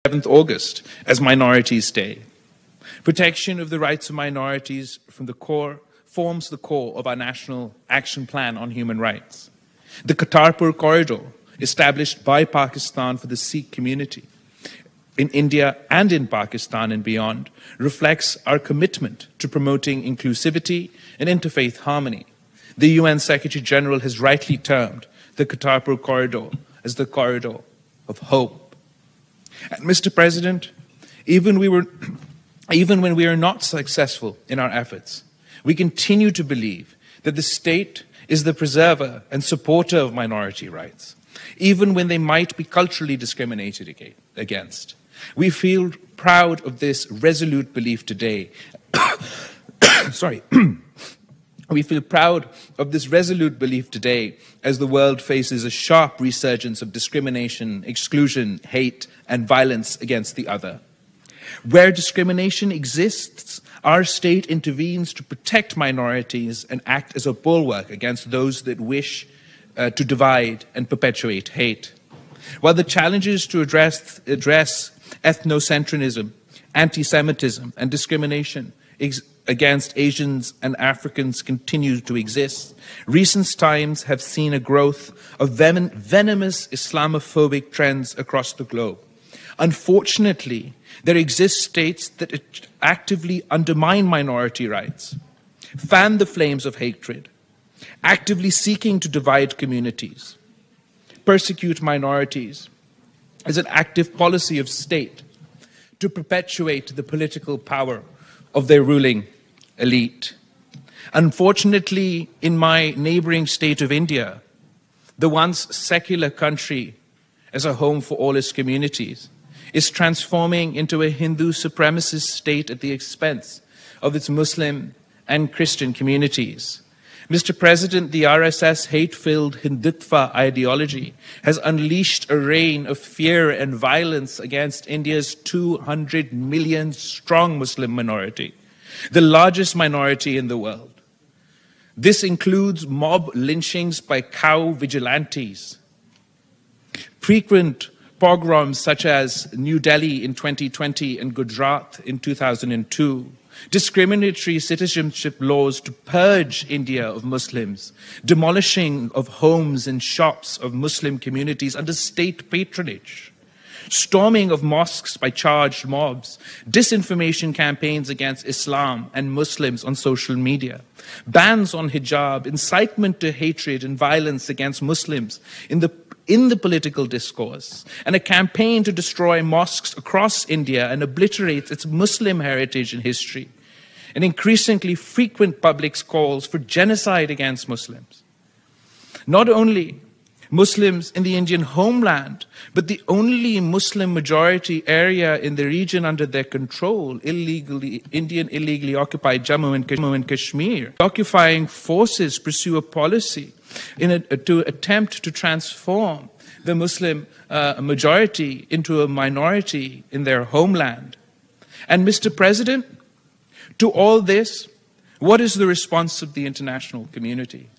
11th August as Minorities Day. Protection of the rights of minorities forms the core of our National Action Plan on Human Rights. The Kartarpur Corridor, established by Pakistan for the Sikh community in India and in Pakistan and beyond, reflects our commitment to promoting inclusivity and interfaith harmony. The UN Secretary General has rightly termed the Kartarpur Corridor as the corridor of hope. And Mr. President, even when we are not successful in our efforts, we continue to believe that the state is the preserver and supporter of minority rights, even when they might be culturally discriminated against. We feel proud of this resolute belief today. We feel proud of this resolute belief today as the world faces a sharp resurgence of discrimination, exclusion, hate, and violence against the other. Where discrimination exists, our state intervenes to protect minorities and act as a bulwark against those that wish to divide and perpetuate hate. While the challenges to address ethnocentrism, anti-Semitism, and discrimination against Asians and Africans continue to exist, recent times have seen a growth of venomous Islamophobic trends across the globe. Unfortunately, there exist states that actively undermine minority rights, fan the flames of hatred, actively seeking to divide communities, persecute minorities as an active policy of state to perpetuate the political power of their ruling elite. Unfortunately, in my neighboring state of India, the once secular country as a home for all its communities is transforming into a Hindu supremacist state at the expense of its Muslim and Christian communities. Mr. President, the RSS hate-filled Hindutva ideology has unleashed a reign of fear and violence against India's 200 million strong Muslim minority, the largest minority in the world. This includes mob lynchings by cow vigilantes, frequent pogroms such as New Delhi in 2020 and Gujarat in 2002, discriminatory citizenship laws to purge India of Muslims, demolishing of homes and shops of Muslim communities under state patronage, storming of mosques by charged mobs, disinformation campaigns against Islam and Muslims on social media, bans on hijab, incitement to hatred and violence against Muslims in the political discourse, and a campaign to destroy mosques across India and obliterate its Muslim heritage and history, and increasingly frequent public calls for genocide against Muslims. Not only Muslims in the Indian homeland, but the only Muslim majority area in the region under their control, Indian illegally occupied Jammu and Kashmir. Occupying forces pursue a policy to attempt to transform the Muslim majority into a minority in their homeland. And Mr. President, to all this, what is the response of the international community?